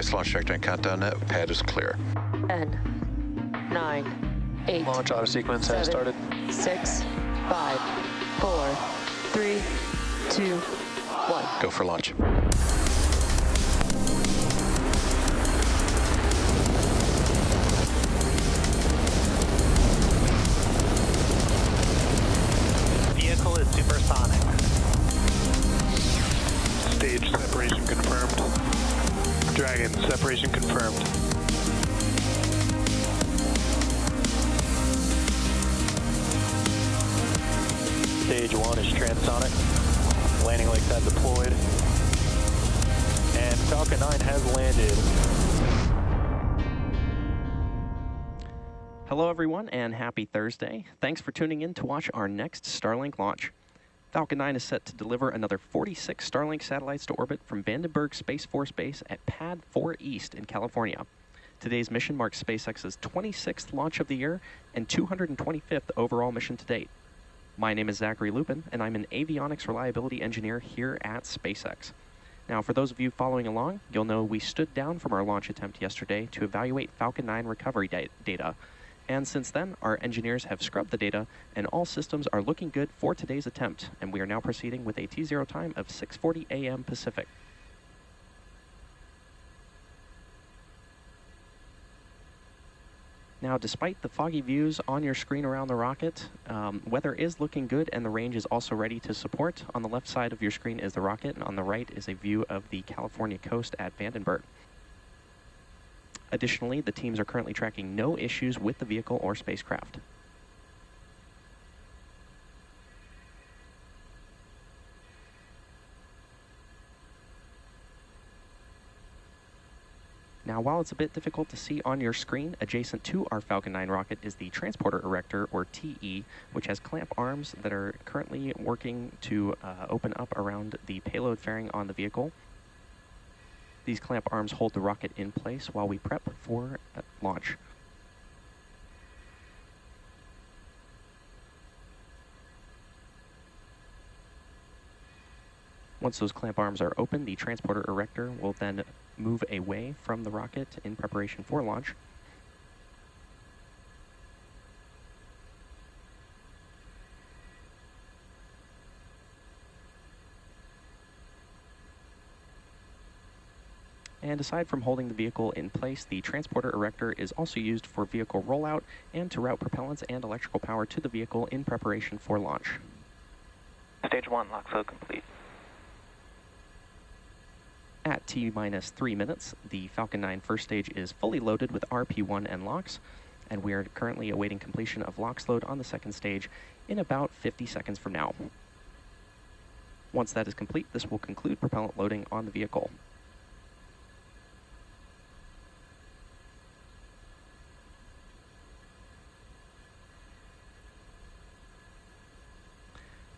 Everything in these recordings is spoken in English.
Nice launch trajectory and countdown net. Pad is clear. 10, 9, 8. Launch auto sequence has started. 6, 5, 4, 3, 2, 1. Go for launch. Vehicle is supersonic. Stage separation confirmed. Dragon, separation confirmed. Stage 1 is transonic. Landing legs have deployed. And Falcon 9 has landed. Hello everyone and happy Thursday. Thanks for tuning in to watch our next Starlink launch. Falcon 9 is set to deliver another 46 Starlink satellites to orbit from Vandenberg Space Force Base at Pad 4 East in California. Today's mission marks SpaceX's 26th launch of the year and 225th overall mission to date. My name is Zachary Lupin, and I'm an avionics reliability engineer here at SpaceX. Now, for those of you following along, you'll know we stood down from our launch attempt yesterday to evaluate Falcon 9 recovery data. And since then, our engineers have scrubbed the data, and all systems are looking good for today's attempt, and we are now proceeding with a T0 time of 6:40 a.m. Pacific. Now, despite the foggy views on your screen around the rocket, weather is looking good, and the range is also ready to support. On the left side of your screen is the rocket, and on the right is a view of the California coast at Vandenberg. Additionally, the teams are currently tracking no issues with the vehicle or spacecraft. Now, while it's a bit difficult to see on your screen, adjacent to our Falcon 9 rocket is the transporter erector, or TE, which has clamp arms that are currently working to open up around the payload fairing on the vehicle. These clamp arms hold the rocket in place while we prep for launch. Once those clamp arms are open, the transporter erector will then move away from the rocket in preparation for launch. And aside from holding the vehicle in place, the transporter erector is also used for vehicle rollout and to route propellants and electrical power to the vehicle in preparation for launch. Stage 1, lock flow complete. At T-minus 3 minutes, the Falcon 9 first stage is fully loaded with RP1 and LOX, and we are currently awaiting completion of LOX load on the second stage in about 50 seconds from now. Once that is complete, this will conclude propellant loading on the vehicle.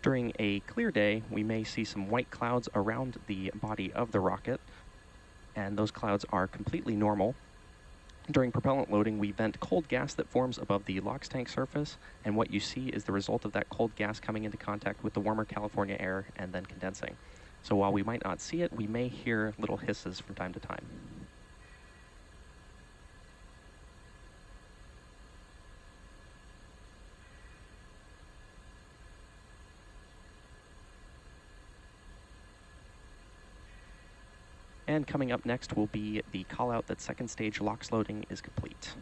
During a clear day, we may see some white clouds around the body of the rocket, and those clouds are completely normal. During propellant loading, we vent cold gas that forms above the LOX tank surface, and what you see is the result of that cold gas coming into contact with the warmer California air and then condensing. So while we might not see it, we may hear little hisses from time to time. And coming up next will be the call out that second stage LOX loading is complete.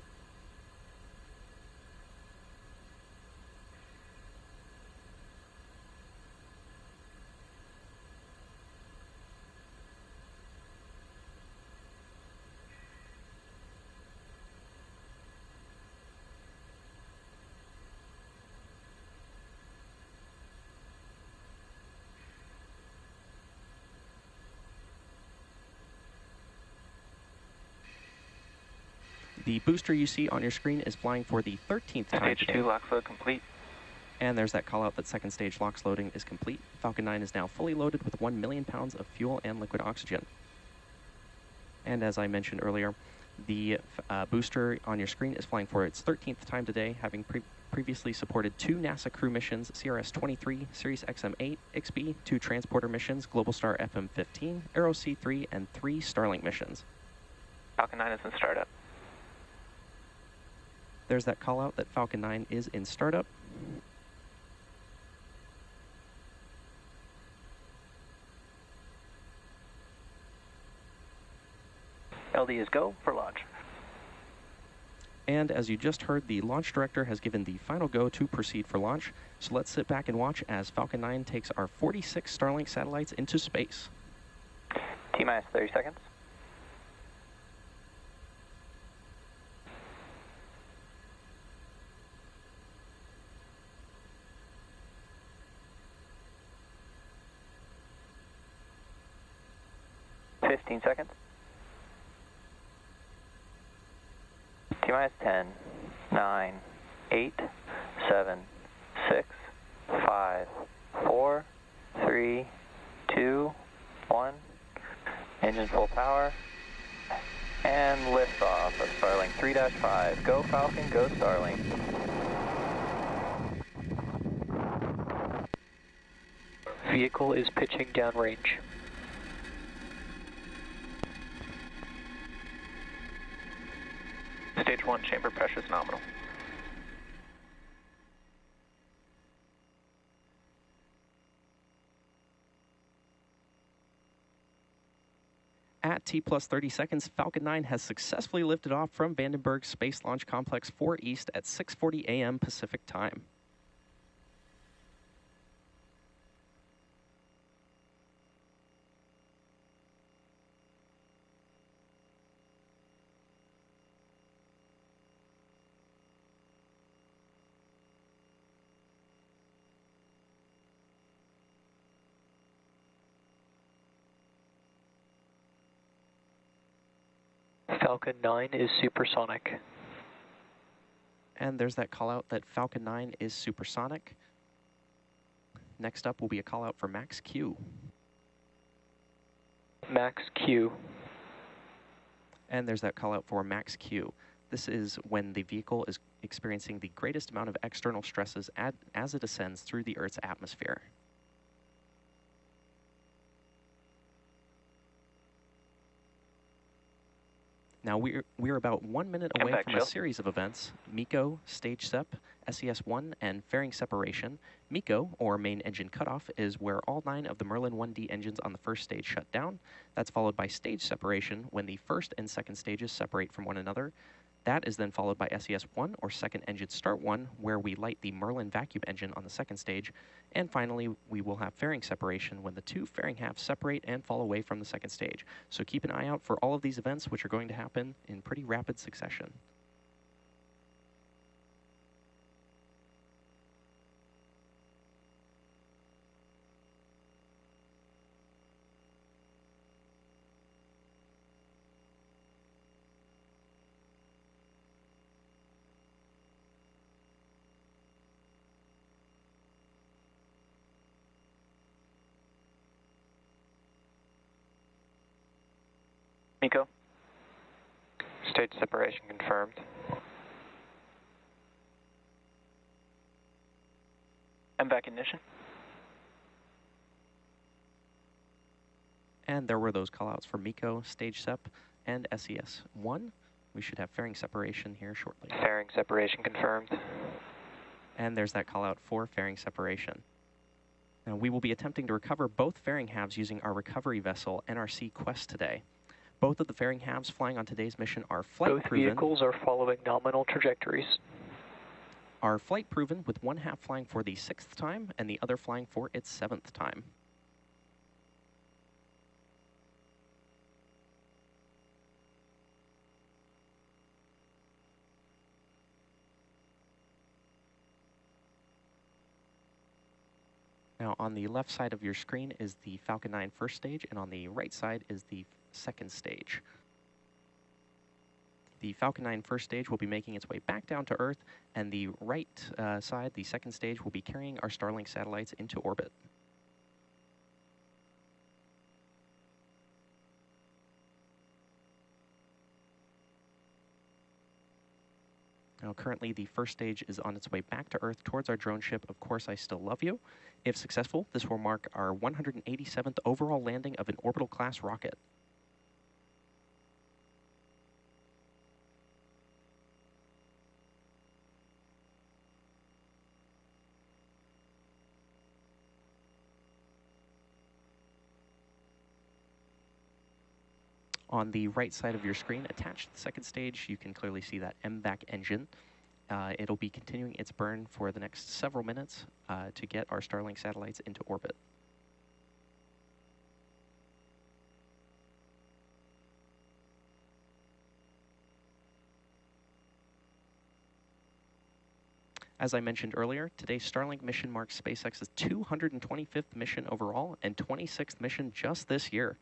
The booster you see on your screen is flying for the 13th time Stage today. 2, lock flow complete. And there's that call out that second stage LOX loading is complete. Falcon 9 is now fully loaded with 1 million pounds of fuel and liquid oxygen. And as I mentioned earlier, the booster on your screen is flying for its 13th time today, having previously supported 2 NASA crew missions, CRS-23, Sirius XM-8, XB, 2 transporter missions, Globalstar FM-15, Aero C3, and 3 Starlink missions. Falcon 9 is in startup. There's that call out that Falcon 9 is in startup. LD is go for launch. And as you just heard, the launch director has given the final go to proceed for launch. So let's sit back and watch as Falcon 9 takes our 46 Starlink satellites into space. T-minus 30 seconds. Seconds. T-minus 10, 9, 8, 7, 6, 5, 4, 3, 2, 1. Engine full power. And liftoff of Starlink 3-5. Go Falcon, go Starlink. Vehicle is pitching downrange. Stage 1, chamber pressure is nominal. At T plus 30 seconds, Falcon 9 has successfully lifted off from Vandenberg Space Launch Complex 4 East at 6:40 a.m. Pacific Time. Falcon 9 is supersonic. And there's that call out that Falcon 9 is supersonic. Next up will be a call out for Max Q. Max Q. And there's that call out for Max Q. This is when the vehicle is experiencing the greatest amount of external stresses as it ascends through the Earth's atmosphere. Now we're about 1 minute away from a series of events: MECO, stage sep, SES-1, and fairing separation. MECO, or main engine cutoff, is where all 9 of the Merlin 1D engines on the first stage shut down. That's followed by stage separation, when the first and second stages separate from one another. That is then followed by SES-1, or second engine start 1, where we light the Merlin vacuum engine on the second stage. And finally, we will have fairing separation when the 2 fairing halves separate and fall away from the second stage. So keep an eye out for all of these events, which are going to happen in pretty rapid succession. MECO. Stage separation confirmed. MVAC ignition. And there were those callouts for MECO, stage sep, and SES-1. We should have fairing separation here shortly. Fairing separation confirmed. And there's that callout for fairing separation. Now we will be attempting to recover both fairing halves using our recovery vessel, NRC Quest, today. Both of the fairing halves flying on today's mission are flight proven. Both vehicles are following nominal trajectories. Are flight proven, with one half flying for the 6th time and the other flying for its 7th time. Now on the left side of your screen is the Falcon 9 first stage, and on the right side is the second stage. The Falcon 9 first stage will be making its way back down to Earth, and the right side, the second stage, will be carrying our Starlink satellites into orbit. Now, currently, the first stage is on its way back to Earth towards our drone ship, Of Course I Still Love You. If successful, this will mark our 187th overall landing of an orbital-class rocket. On the right side of your screen, attached to the second stage, you can clearly see that MVAC engine. It'll be continuing its burn for the next several minutes to get our Starlink satellites into orbit. As I mentioned earlier, today's Starlink mission marks SpaceX's 225th mission overall and 26th mission just this year.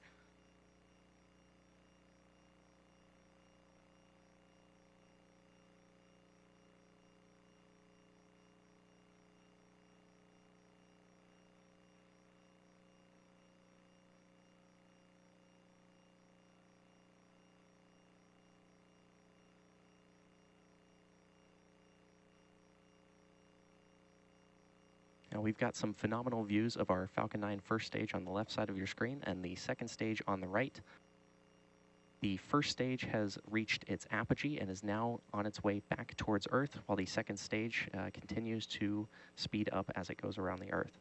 Now we've got some phenomenal views of our Falcon 9 first stage on the left side of your screen and the second stage on the right. The first stage has reached its apogee and is now on its way back towards Earth, while the second stage continues to speed up as it goes around the Earth.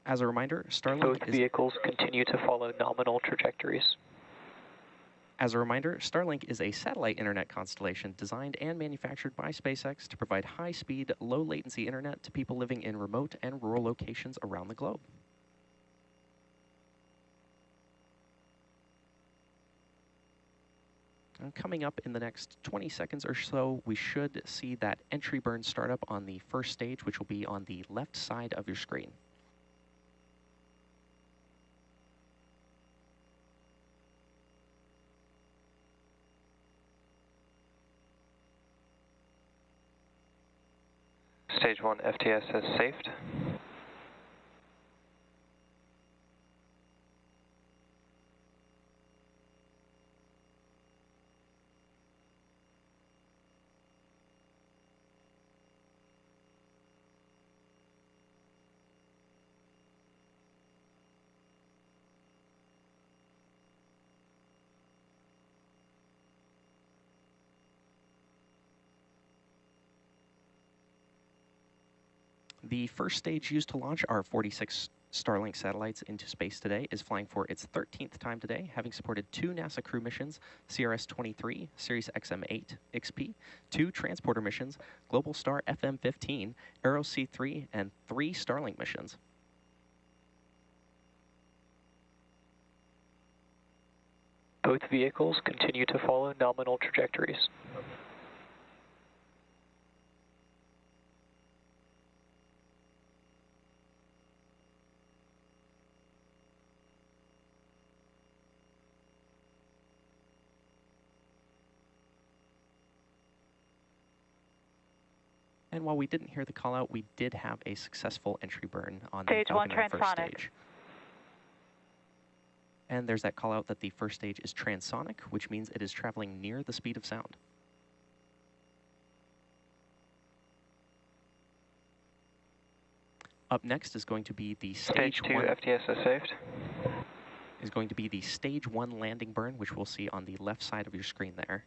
As a reminder, Starlink Both vehicles continue to follow nominal trajectories. As a reminder, Starlink is a satellite internet constellation designed and manufactured by SpaceX to provide high-speed, low-latency internet to people living in remote and rural locations around the globe. And coming up in the next 20 seconds or so, we should see that entry burn startup on the first stage, which will be on the left side of your screen. Stage 1 FTS has safed. The first stage used to launch our 46 Starlink satellites into space today is flying for its 13th time today, having supported 2 NASA crew missions, CRS-23, Sirius XM-8 XP, 2 transporter missions, Global Star FM-15, Aero C3, and 3 Starlink missions. Both vehicles continue to follow nominal trajectories. And while we didn't hear the call out, we did have a successful entry burn on Stage the one Falcon 9 first transonic. stage. And there's that call out that the first stage is transonic, which means it is traveling near the speed of sound. Up next is going to be the Stage 2 one, FTS has saved. is going to be the stage 1 landing burn, which we'll see on the left side of your screen there.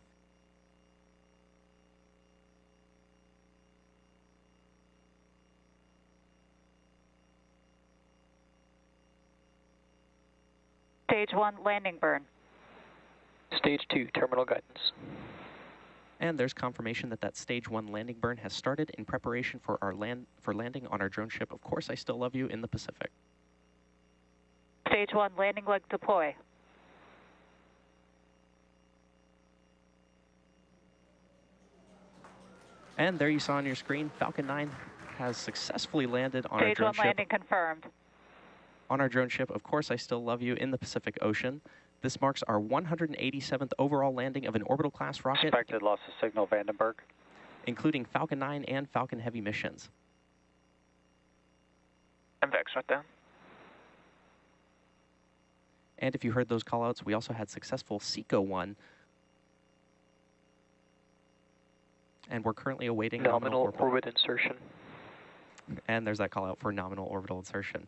Stage 1 landing burn. Stage 2 terminal guidance. And there's confirmation that that stage 1 landing burn has started in preparation for our landing on our drone ship, Of Course I Still Love You, in the Pacific. Stage 1 landing leg deploy. And there you saw on your screen, Falcon 9 has successfully landed on our Stage drone 1 ship. landing confirmed. On our drone ship, Of Course I Still Love You, in the Pacific Ocean. This marks our 187th overall landing of an orbital-class rocket, Expected loss of signal, Vandenberg. including Falcon 9 and Falcon Heavy missions. MVAC shut down. And if you heard those callouts, we also had successful SECO 1. And we're currently awaiting Nominal orbit insertion. And there's that call out for nominal orbital insertion.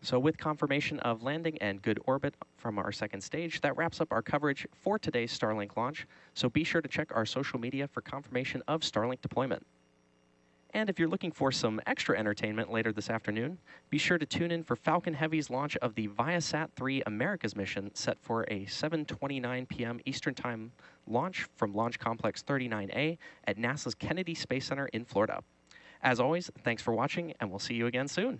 So with confirmation of landing and good orbit from our second stage, that wraps up our coverage for today's Starlink launch. So be sure to check our social media for confirmation of Starlink deployment. And if you're looking for some extra entertainment later this afternoon, be sure to tune in for Falcon Heavy's launch of the Viasat-3 Americas mission, set for a 7:29 p.m. Eastern Time launch from Launch Complex 39A at NASA's Kennedy Space Center in Florida. As always, thanks for watching, and we'll see you again soon.